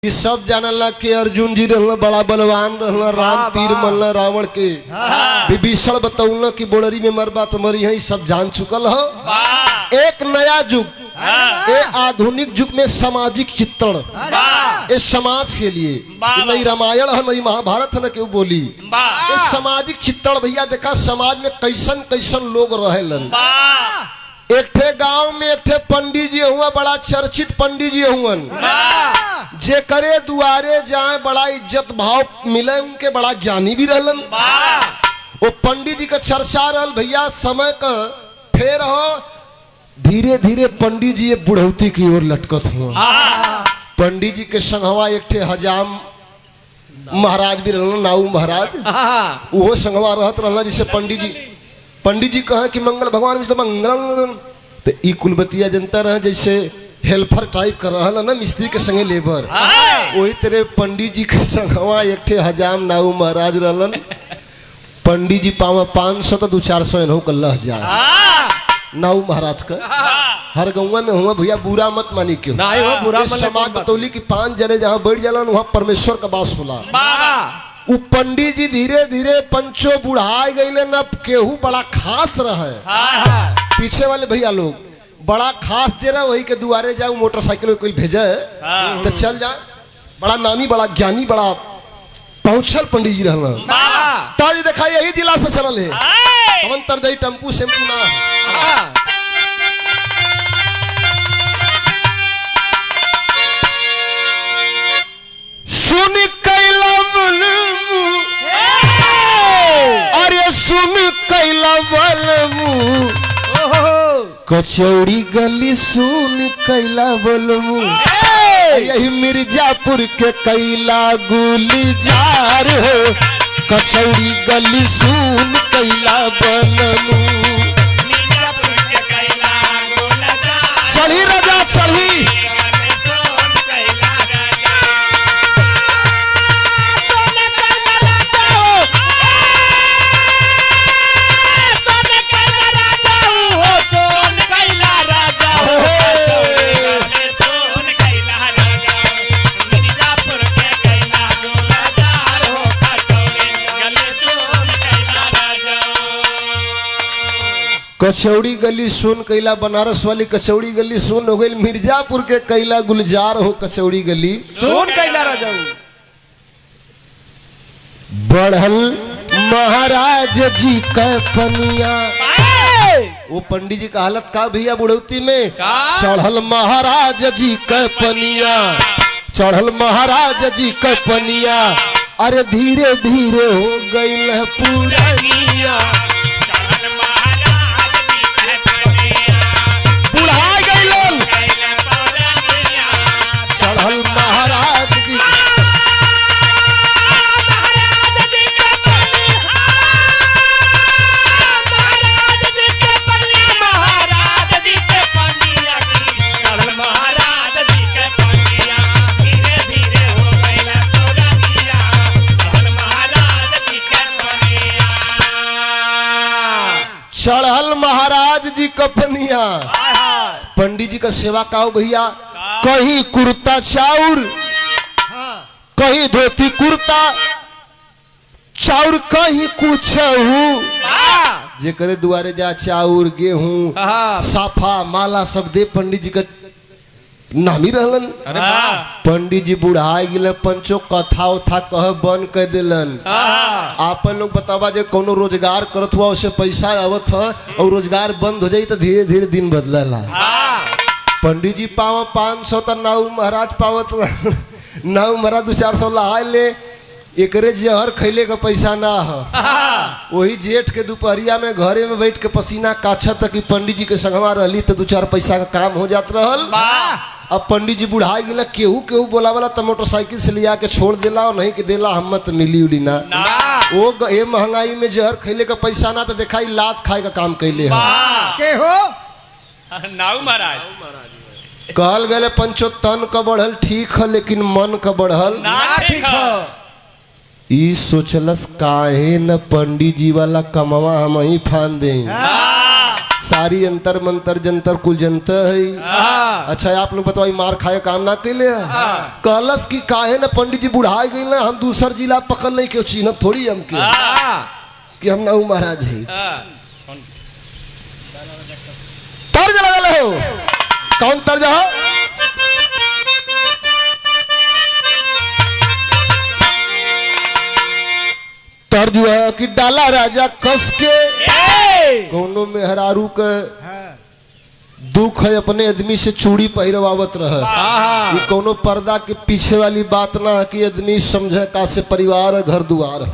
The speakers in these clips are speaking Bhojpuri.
ये सब जानला कि अर्जुन जी रहना बड़ा बलवान रहना, राम तीर मरना रावण के, विभीषण बतौलना कि बोड़री में मरबा तो मरी है, सब जान चुकल हो। एक नया युग, ये आधुनिक युग में सामाजिक चित्रण, ये समाज के लिए नहीं रामायण है नहीं महाभारत है, न क्यों बोली ये सामाजिक चित्रण। भैया देखा समाज में कैसन कैसन लोग रहेलन। एक ठे गांव में एक ठे पंडित जी हुआ, बड़ा चर्चित पंडित जी हुआ, जे करे दुआरे जाए बड़ा इज्जत भाव मिले, उनके बड़ा ज्ञानी भी रहलन। वो पंडित जी का चर्चा रहल भैया। समय का फेर हो, धीरे धीरे पंडित जी बुढ़ौती की ओर लटकत हुआ। पंडित जी के संगवा एक ठे हजाम महाराज भी रहना, नाऊ महाराज, वो संगवा रहत रहना। जिसे पंडित जी कहे कि मंगल भगवान विष्णु मंगल, तो ई कुलबतिया जनता रहे जैसे हेल्पर टाइप कर रहा है ना, मिस्त्री के संगे लेबर, वही तेरे पंडित जी के संगवा एक ठे हजाम नाऊ महाराज रहलन। पंडित जी पावा 500 तो 200-400 एनहो कर लह जाए नाऊ महाराज का। हर गौवा में हुआ भैया, बुरा मत मानी क्यों, समाज बतौली की 5 जने जहाँ बैठ जाला वहाँ परमेश्वर का वास होला। वो पंडित जी धीरे धीरे पंचो बुढ़ाए गए, न केहू बड़ा खास रहे। पीछे वाले भैया लोग बड़ा खास जे रहा, वही के दुआरे जाऊ मोटरसाइकिल में कोई भेजे तो चल जा। बड़ा नामी, बड़ा ज्ञानी, बड़ा पहुंचल पंडित जी रहना। ताज देखा यही जिला से चलल है, हमन तर जाई टेम्पू सेम्पू ना। सुन कैला अरे सुन कैला बलमू, कचौड़ी गली सुन कैला बलमू, यही मिर्जापुर के कैला गुलजार हो, कचौड़ी गली सुन कैला बलमू। चढ़ी राजा चढ़ी, कचौड़ी गली सुन कैला, बनारस वाली कचौड़ी गली सुन हो गई, मिर्जापुर के कैला गुलजार हो, कचौड़ी गली सुन कैला राजा। बढ़ल महाराज जी का पनिया, वो पंडित जी का हालत का भैया बुढ़ौती में। चढ़ल महाराज जी का पनिया, चढ़ल महाराज जी का पनिया, अरे धीरे धीरे हो गई पुरानिया। चढ़ल महाराज जी कपनिया। पंडित जी का सेवा का भैया, कहीं कुर्ता चाउर, कहीं धोती कुर्ता चाउर, कहीं कुछ जे करे दुआरे जा चाउर गेहूं साफा माला सब दे। पंडित जी का नामी रहलन। पंडित जी बुढ़ाई गिले, पंचो कथा उथा कह बन कर दिलन। आपन लोग बतावा जे कोनो रोजगार करत हुआ उसे पैसा आवत है और रोजगार बंद हो जाई तो धीरे धीरे दिन बदलला। पंडित जी पावा 500 तो नाऊ महाराज पावत, नाऊ महाराज 200-400 लहाय ले, एकरे जहर खैले का पैसा ना हो। वही जेठ के दोपहरिया में घरे में बैठ के पसीना काछत कि पंडित जी के संगवा रहली तो 2-4 पैसा का काम हो जात रहल। अब पंडित जी बुढ़ाई गिला, केहू केहू बोला वाला तो मोटरसाइकिल से लिया के छोड़ देला, और नहीं के देला हम तो मिली उली ना। वो ये महंगाई में जहर खैले का पैसा ना, तो देखा लात खाए का काम कैले के हो नाऊ महाराज। कहल गए पंचो तन का बढ़ल ठीक है, लेकिन मन का बढ़ल ना ठीक है। ई सोचलस काहे न पंडित जी वाला कमवा हम ही फान दे, सारी अंतर मंतर जंतर कुल जनता है। अच्छा आप लोग बताओ मार खाए काम ना कैले कहलस की काहे न पंडित जी बुढ़ाए गई ना हम दूसर जिला पकड़ नहीं क्यों चिन्ह थोड़ी हमके कि हम ना महाराज है तर्ज लगा हो कौन तर्ज हो तर्ज है कि डाला राजा कस के कोनो मेहरारू के दुख है अपने आदमी से चूड़ी पहिरवावत रहे ये कोनो पर्दा के पीछे वाली बात ना है कि आदमी समझे का से परिवार है घर दुआर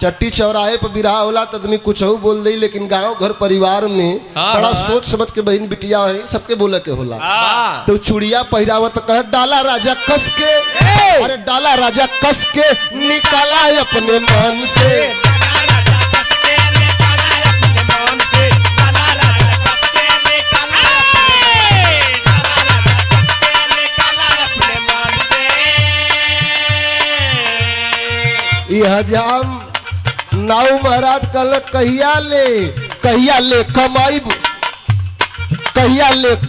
चट्टी चौराहे पर बिरहा होला तो आदमी कुछ बोल दे लेकिन गांव घर परिवार में बड़ा सोच समझ के बहन बिटिया है सबके बोले के होला तो चूड़िया पहिरावत कहे डाला राजा कस के अरे डाला राजा कस के निकाला है अपने मन से हजाम नाव महाराज कल कहिया ले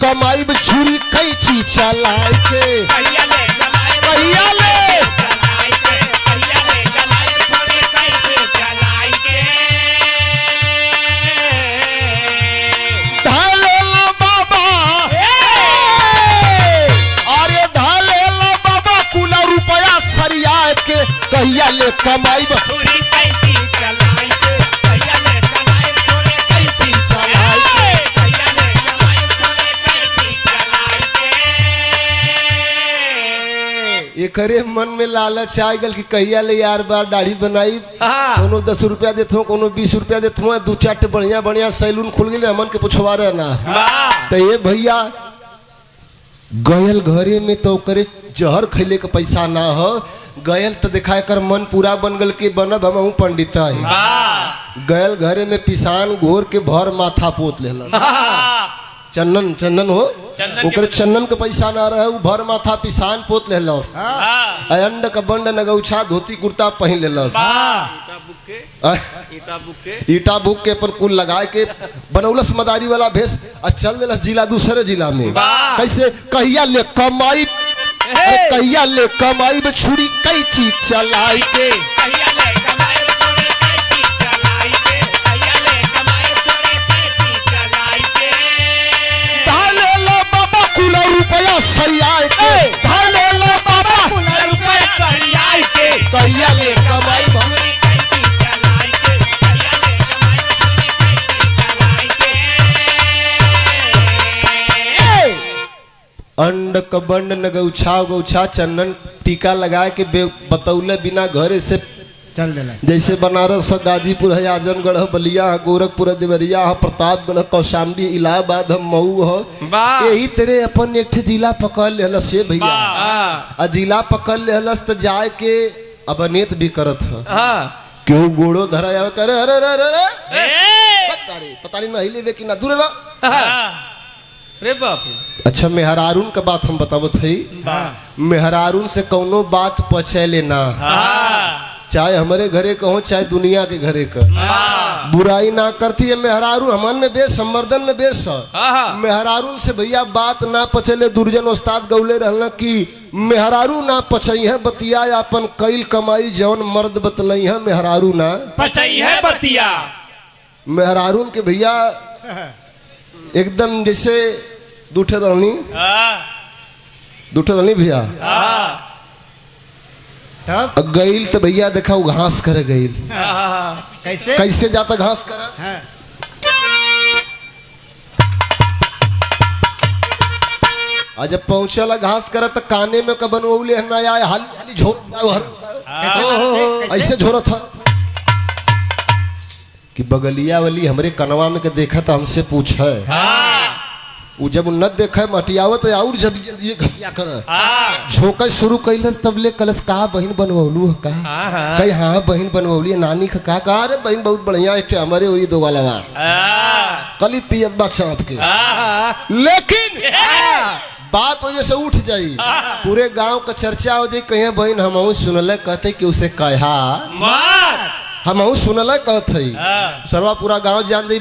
कमाईब छुरी कई चीज चलाए के कहिया ले धालेला बाबा अरे धालेला बाबा कुला रुपया सरिया के कहिया ले कमाईब एकरे मन में लालच आ गल कि कहिया ले यार बार दाढ़ी बनाई कोनो 10 रुपया देथो कोनो 20 रुपया देथो दू चार बढ़िया बढ़िया सैलून खुल गई हमन के पुछवा रहे ना तो ये भैया गयल घरे में तो करे जहर खैले के पैसा ना हो गयल तो देखा कर मन पूरा बन गल के बनब हम पंडित है गयल घरे में पिसान घोर के भर माथा पोत लेला चंदन हो ओकर चंदन के पैसा ना रहे उ भर माथा पिसान पोत लेलस अंड का बंड नगौछा धोती कुर्ता पहन लेलस ईटा बुक के पर कुल लगाए के बनौलस मदारी वाला भेष आ चल देलस जिला दूसरे जिला में कैसे कहिया ले कमाई में छुरी कई चीज चलाई के रुपया सरियाए के धालेला बाबा रुपया सरियाए के कहिया ले कमाई अंड कबंड नगौछा गौछा चंदन टीका लगाए के बतौले बिना घरे से चल देला जैसे बनारस गाजीपुर है आजमगढ़ बलिया गोरखपुर देवरिया प्रतापगढ़ कौशाम्बी इलाहाबाद मऊ हो यही तेरे अपन एक जिला पकड़ लेलस से भैया आ जिला पकड़ लेलस तो जाए के अबनेत भी करत है क्यों गोड़ो धरा करे अरे पता नहीं नहीं लेवे कि ना दूर रे बाप अच्छा मेहरारून का बात हम बतावत है मेहरारून से कौनो बात पचैले ना चाहे हमारे घरे का हो चाहे दुनिया के घरे का बुराई ना करती है मेहरारू हमन में बेस संवर्धन में बेस मेहरारून से भैया बात ना पचले दुर्जन उस्ताद गौले रहना कि मेहरारू ना पचई है बतिया अपन कैल कमाई जौन मर्द बतलई है मेहरारू ना पचई है बतिया मेहरारून के भैया एकदम जैसे दूठे रहनी भैया गईल तो भैया देखा वो घास करे गईल कैसे जाता घास करा आज जब पहुंचला घास करा तो काने में कबन ओले ना आए हाली झोर ऐसे झोरा था कि बगलिया वाली हमरे कनवा में के देखा तो हमसे पूछे वो जब न देखे मटियावत और जब ये घसिया कर झोंका शुरू कैलस तब ले कलस कहा बहन बनवलू का कही हाँ बहन बनवली नानी का कहा अरे बहन बहुत बढ़िया एक हमारे वही दो वाला कली पियत बात सांप के लेकिन बात वजह से उठ जाई पूरे गांव का चर्चा हो जाये कहीं बहन हम सुनल कहते कि उसे कहा हम सुनल कहते सर्वा पूरा गांव जान जाई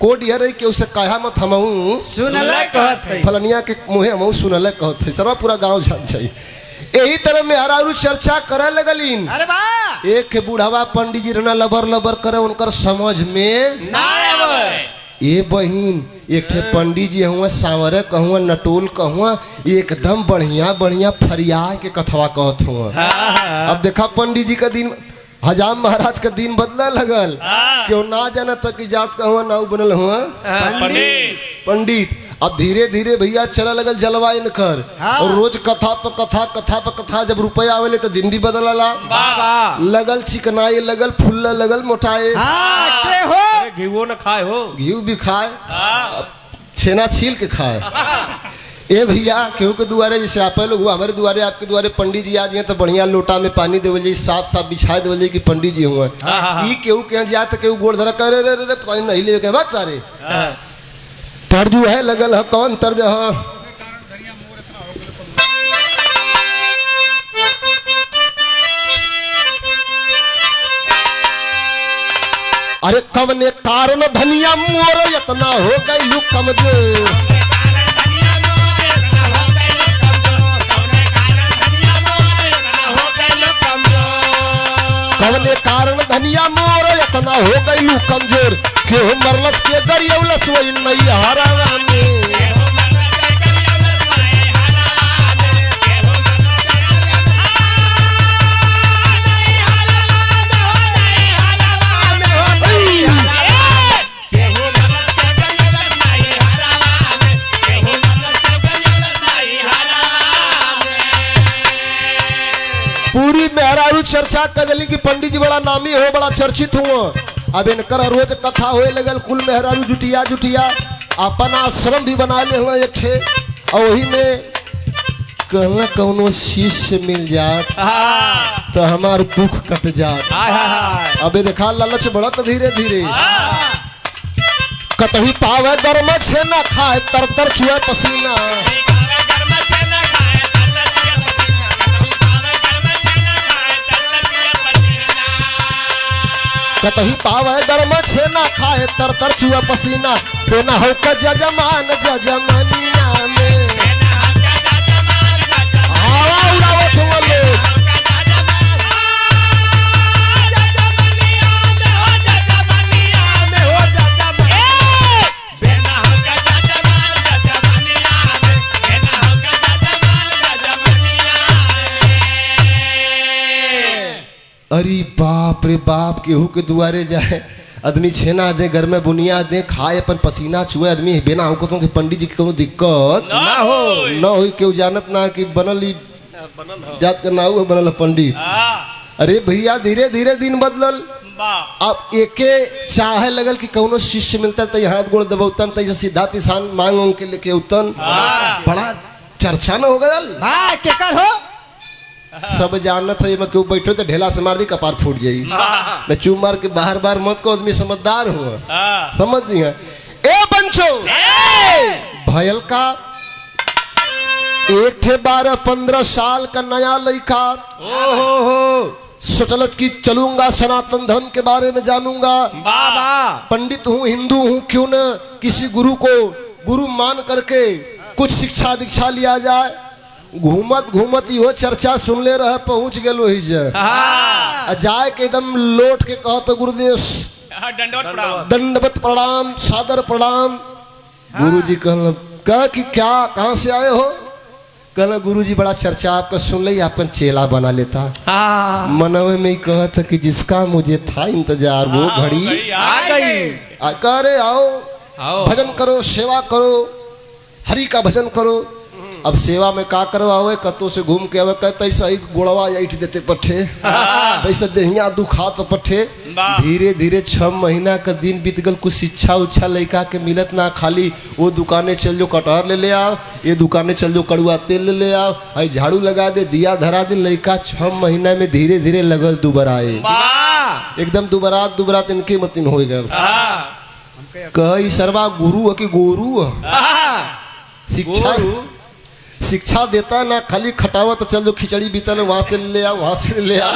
कोड यह रही कि उसे कहा मत हमहू सुनले कहत है फलनिया के मुहे हमहू सुनले कहत है सर्वा पूरा गांव जान चाहिए। यही तरह में हरारू चर्चा करे लगलीन। अरे वाह एक बुढ़ावा पंडित जी रहना लबर लबर करे उनकर समझ में ना आवे ए बहिन एक ठे पंडित जी हुआ सांवरे कहूँ नटोल कहूँ एकदम बढ़िया बढ़िया फरिया के कथवा कहत हुआ। अब देखा पंडित जी का दिन हजाम महाराज का दिन बदला लगल क्यों ना जाना तक जात कहूँ ना बनल हुआ पंडित पंडित। अब धीरे धीरे भैया चला लगल जलवा इनकर और रोज कथा पर कथा कथा पर कथा जब रुपया आवेले तो दिन भी बदलला बाबा लगल चिकनाए लगल फुल्ला लगल मोटाए हाँ के हो घीवो न खाए हो घी भी खाए हाँ। छेना छील के खाए। ए भैया केहू के दुआरे जैसे आप लोग हुआ हमारे दुआरे आपके दुआरे पंडित जी आ जाए तो बढ़िया लोटा में पानी देवल जाए साफ साफ बिछा देवल जाए कि पंडित जी हुआ ई केहू के यहाँ जा तो केहू गोड़ धरा करे रे रे पानी नहीं ले के बात सारे तर्जु है लगल है कौन तर्ज है अरे कवने कारण धनिया मोर इतना हो गई लू कमजोर कवने कारण धनिया मोर इतना हो गई लू कमजोर क्यों मरलस के गरियौलस वही नहीं हारा में पूरी मेहरारू चर्चा कर कि पंडित जी बड़ा नामी हो बड़ा चर्चित हुआ। अब इनकर रोज कथा होए लगल कुल मेहरारू जुटिया जुटिया अपन आश्रम भी बना ले हुआ एक छे और वही में कहना कौनो शिष्य मिल जात तो हमार दुख कट जात। अबे देखा लालच बढ़त धीरे धीरे कतही पावे गर्म छे ना खाए तर तर चुए पसीना कतही पावे गर्म छे ना खाए तर तर चुआ पसीना फेना हो का जजमान जजमनिया में हवा उड़ावत हुआ लोग अरे बाप रे बाप केहू के दुआरे जाए आदमी छेना दे घर में बुनिया दे खाए अपन पसीना छुए आदमी बिना हो कि पंडित जी की कोनो दिक्कत ना हो न हो केहू जानत ना कि बनल जात का नाऊ बनल पंडित। अरे भैया धीरे धीरे दिन बदलल अब एके चाहे लगल कि कौनो शिष्य मिलता तो हाथ गोड़ दबौतन तो सीधा पिसान मांग उंग के लेके उतन बड़ा चर्चा न हो गयल केकर हो सब जानत है क्यों बैठो तो ढेला से मार दी कपार फूट जाई न चू मार के बार बार मत को आदमी समझदार हुआ समझ जी है। ए बंचो भयल का एक थे 12-15 साल का नया लड़का सोचलत कि चलूंगा सनातन धर्म के बारे में जानूंगा पंडित हूँ हिंदू हूँ क्यों न किसी गुरु को गुरु मान करके कुछ शिक्षा दीक्षा लिया जाए। घूमत घूमत यो चर्चा सुन ले रहे पहुंच गलो ही जाए के एकदम लोट के कहो तो गुरुदेव दंडवत प्रणाम सादर प्रणाम। गुरु जी कह कि क्या कहाँ से आए हो कहना गुरु जी बड़ा चर्चा आपका सुन ले अपन चेला बना लेता मनवे में ही कहता कि जिसका मुझे था इंतजार वो घड़ी आ गई। करे आओ भजन करो सेवा करो हरि का भजन करो। अब सेवा में का करो आवे कतो से घूम के आवे कहते ऐसा ही गोड़वा ऐठ देते पट्ठे तैसे देहिया दुखात पट्ठे। धीरे धीरे 6 महीना का दिन बीत गल कुछ शिक्षा उच्छा लड़का के मिलत ना खाली वो दुकाने चल जो कटहर ले ले आओ ये दुकाने चल जो कड़ुआ तेल ले ले आओ आई झाड़ू लगा दे दिया धरा दे लड़का 6 महीना में धीरे धीरे लगल दुबराए एकदम दुबरात इनके मतिन हो गए। कई सरवा गुरु है कि गोरू शिक्षा देता ना खाली खटावा तो चल जो खिचड़ी बीतल वहां से ले आ वहां से ले आ।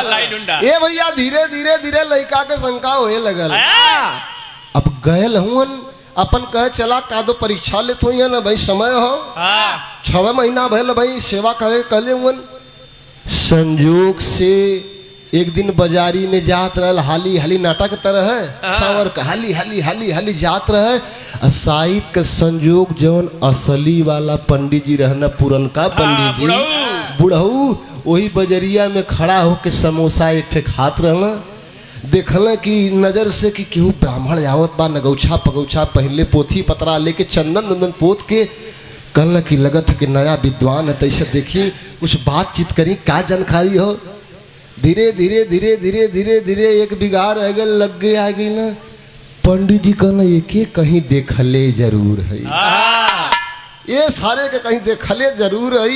ए भैया धीरे धीरे धीरे लड़का के शंका होए लगल। अब गयल हुन अपन कहे चला का दो परीक्षा लेत हो ना भाई समय हो 6 महीना भैल भाई सेवा करे कहले हुन संजोग से एक दिन बाजारी में जात रहल हाली हाली नाटक तरह है सावर का हाली हाली हाली हाली जात रहे साहित्य के संजोग जवन असली वाला पंडित जी रहना पुरनका पंडित जी बुढ़ऊ वही बजरिया में खड़ा होके समोसा एक ठे खात रहना देखल कि नजर से कि केहू ब्राह्मण आवत बा नगौछा पगौछा पहले पोथी पतरा लेके चंदन नंदन पोत के कहल कि लगत है कि नया विद्वान है तैसे देखी कुछ बातचीत करी क्या जानकारी हो धीरे धीरे धीरे धीरे धीरे धीरे एक बिगाड़ रह गए लग गए आ गई ना पंडित जी कहना एक कहीं देखले जरूर है ये सारे के कहीं देखले जरूर है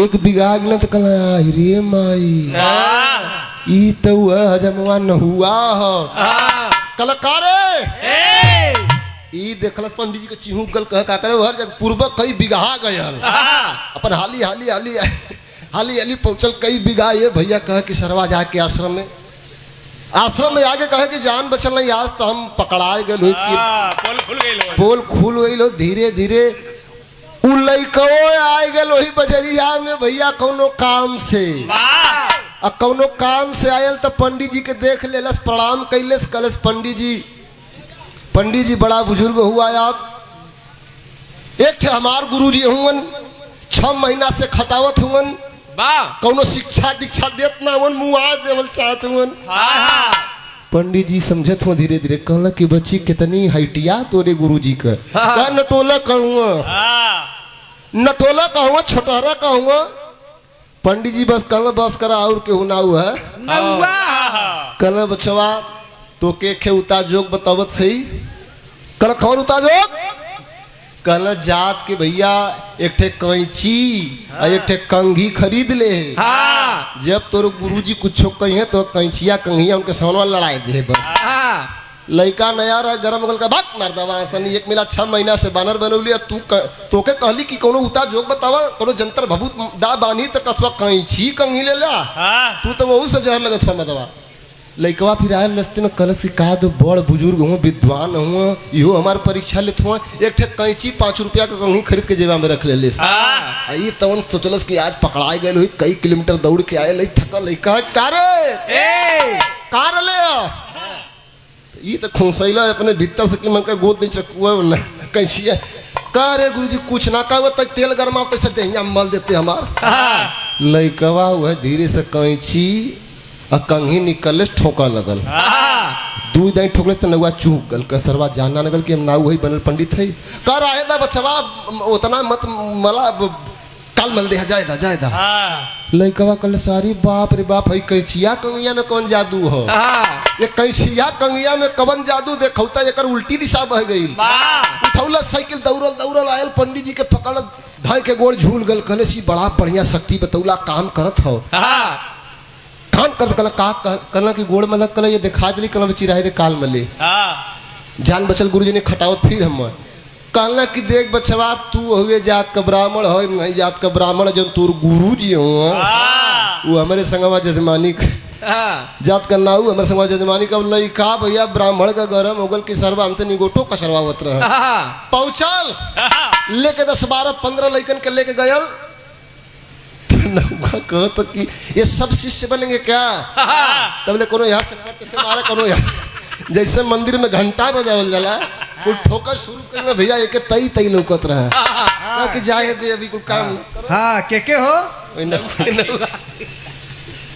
एक बिगाड़ गया तो कहना रे माई ई तो हजमवा न हुआ हो कलकारे ई देखलस पंडित जी के चिहू गल कह का करे हर जगह पूर्वक कई बिगहा गयल अपन हाली हाली हाली हाली हाली पहुंचल कई बिगहा ये भैया कह कि सरवा जाके आश्रम में आगे कहे कि जान बचल नहीं आज तो हम पकड़ाए गए पोल खुल गई धीरे धीरे उ लइको आए गए वही बजरिया में भैया कौनो काम से कौनो काम से आयल तो पंडित जी के देख लेलस प्रणाम कैलस कलस पंडित जी बड़ा बुजुर्ग हुआ आप एक ठे हमार गुरु जी हुवन 6 महीना से खटावत हुवन कौनो शिक्षा दीक्षा देत ना हुवन मुआ देवल चाहत हुवन पंडित जी समझत हो धीरे धीरे कहला कि बच्ची कितनी हटिया तोरे गुरु जी का नटोला कहूँ नटोला कहूँ छोटहरा कहूँ पंडित जी बस कहला बस करा और केहू ना हुआ कहला बचवा तो के खे उता जोग बतावत है कहला कौन उता जोग कहला जात के भैया एक ठे कैंची और एक ठे कंघी खरीद ले जब तोर गुरुजी कुछ कही तो कैंचिया कंघिया उनके सामने लड़ाई दे बस लड़का नया रहा गरम गल का भाग मार दवा सनी एक मिला 6 महीना से बानर बनौलिया तू तोके कहली कि कोनो उता जोग बतावा कोनो जंतर भभूत दा बानी तो कथवा कैंची कंघी ले ला तू तो वहू से जहर लगत समझ दवा लइकवा फिर आयल रस्ते में कल का दो बड़ बुजुर्ग हुआ विद्वान हुआ इहो हमार परीक्षा लेत हुआ एक ठे कैंची 5 रुपया का कंघी खरीद के जेबा में रख ले ये तवन सोचलस कि आज पकड़ाए गए हुई कई किलोमीटर दौड़ के आए थकल लइका कार ले ये तो खुशैला अपने भीतर से कि मन का गोद नहीं चकुआ ना कैंचिया का रे गुरुजी कुछ ना कहते तेल गरमा तैसे दहिया मल देते हमार लइकवा वह धीरे से कैंची कंघी निकल ठोका लगल 2 दाई ठोकले से नौआ चूक गल कसरवा जानना लगल कि हम नाउ वही बनल पंडित है कर आए दा बचवा उतना मत मला काल मल दे जायदा लइकवा कल सारी बाप रे बाप है कैंचिया कंगिया में कौन जादू हो ये कैंचिया कंगिया में कवन जादू देखौता एकर उल्टी दिशा बह गई उठौला साइकिल दौड़ल आयल पंडित जी के पकड़ धय के गोड़ झूल गल कहले सी बड़ा बढ़िया शक्ति बतौला काम करत हो काम कर कल का कल की गोड़ मलक कल ये दिखा दिली कल चिराहे दे काल मले जान बचल गुरुजी ने खटावत फिर हम कहला कि देख बचवा तू हुए जात का ब्राह्मण हो नहीं जात का ब्राह्मण जो तोर गुरु जी हो वो हमारे संगवा जजमानी जात का नाऊ हमारे संगवा जजमानी का लइका भैया ब्राह्मण का गरम होगल की सरवा हमसे निगोटो कसरवावत रहे पहुंचल लेके 10-12-15 लइकन के लेके गयल कहो तो कि ये सब शिष्य बनेंगे क्या तब ले कोनो यार से मारा कोनो यार जैसे मंदिर में घंटा बजावल जाला कुल ठोका शुरू करना भैया एक तई लौकत रहा कि जाए दे अभी कुल काम के हो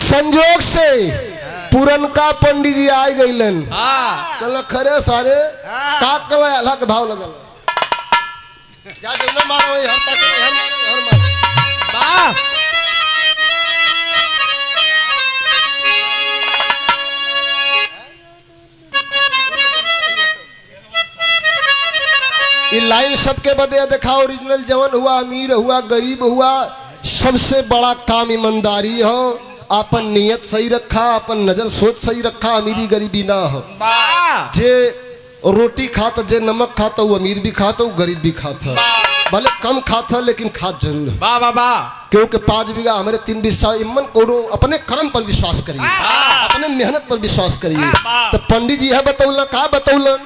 संजोग से पुरनका पंडित जी आ गईलन कल खरे सारे का कल अल्लाह के भाव लगल जा जइना मारो हर तक हर मार ये लाइन सबके बदे देखा ओरिजिनल जवन हुआ अमीर हुआ गरीब हुआ सबसे बड़ा काम ईमानदारी हो अपन नियत सही रखा अपन नजर सोच सही रखा अमीरी गरीबी ना हो जे रोटी खाता जे नमक खाता वो अमीर भी खाता वो गरीब भी खाता भले कम खाता लेकिन खात जरूर है क्योंकि 5 बीघा हमारे 3 बीघा इमन को अपने कर्म पर विश्वास करिए अपने मेहनत पर विश्वास करिए तो पंडित जी है बतौलन का बतौलन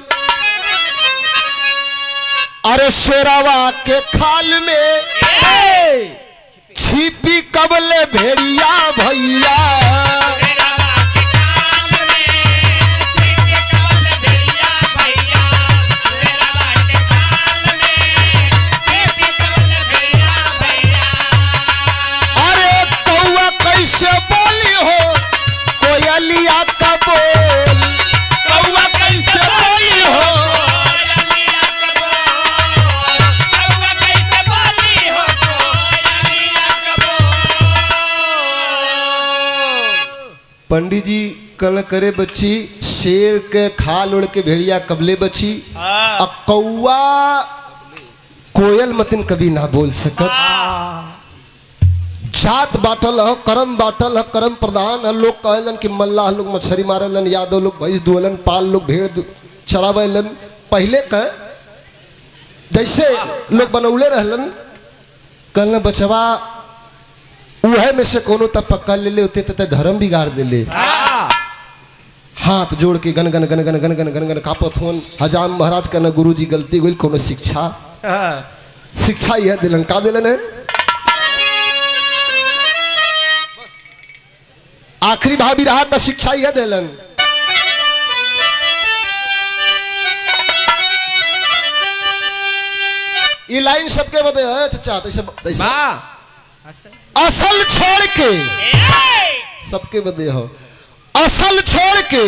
अरे शेरवा के खाल में छिपी कबले भेड़िया भैया। अरे कौआ कैसे बोली हो कोयलिया का बोल, कौआ कैसे बोली हो। पंडित जी कल करे बच्ची शेर के खाल उड़ के भेड़िया कबले बची, कौआ कोयल मतिन कभी ना बोल सकत। जात बाटल ह, करम बाटल ह, करम प्रधान ह। लोग कहलन कि मल्लाह लोग मछली मारलन, यादव लोग भैंस दुहलन, पाल लोग भेड़ चरावलन। पहले का जैसे लोग बनौले रहलन, कहलन बचवा उहे में से कोनो तब पक्का ले ले होते तो धर्म बिगाड़ देले। हाथ जोड़ के गन गन गन गन गन गन गन गन कापत होन। हजाम महाराज का न गुरु जी गलती हुई कोनो शिक्षा, शिक्षा यह दिलन का दिलन है। आखिरी भाभी रहा तो शिक्षा यह दिलन। ये लाइन सबके बदे है चाचा, तैसे असल छोड़ के सबके बदे हो। असल छोड़ के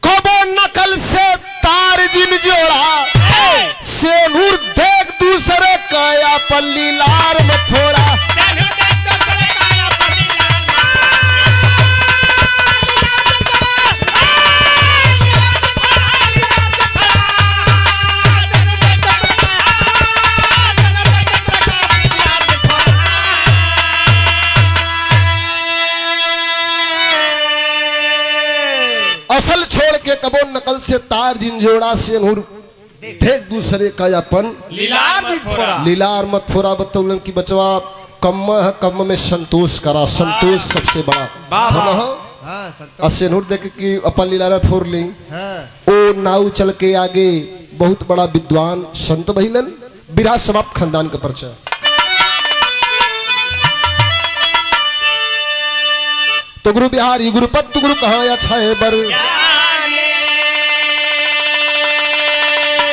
कबो नकल से तार जिन जोड़ा, से नूर देख दूसरे काया पल्ली लार में थोड़ा। असल छोड़ के कबो नकल से तार जिन जोड़ा, से नूर देख दूसरे का अपन लीलार मत फोड़ा। बतौलन की बचवा कम है, कम में संतोष करा, संतोष सबसे बड़ा। असे नूर देख कि अपन लीलारा फोड़ ली। ओ नाव चल के आगे बहुत बड़ा विद्वान संत बहिलन, बिरहा समाप्त खानदान का परिचय। तो गुरु बिहारी गुरुपत गुरु कहाँ अच्छा है बर,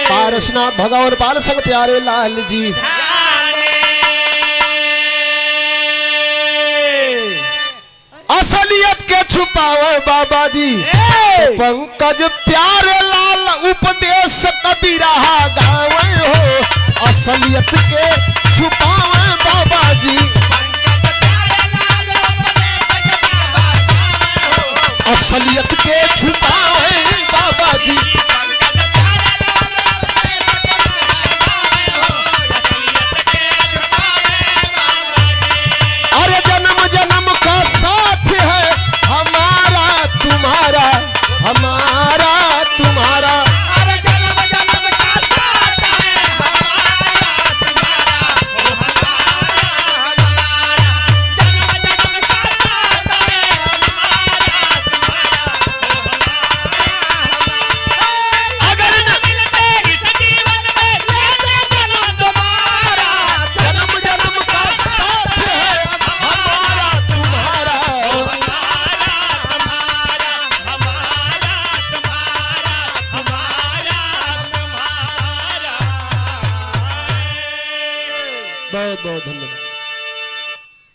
पारसनाथ भगवान बाल संग प्यारे लाल जी। असलियत के छुपावे बाबा जी, पंकज प्यारे लाल उपदेश कबीरा गावे हो। असलियत के छुपावे बाबा जी, असलियत के छुपा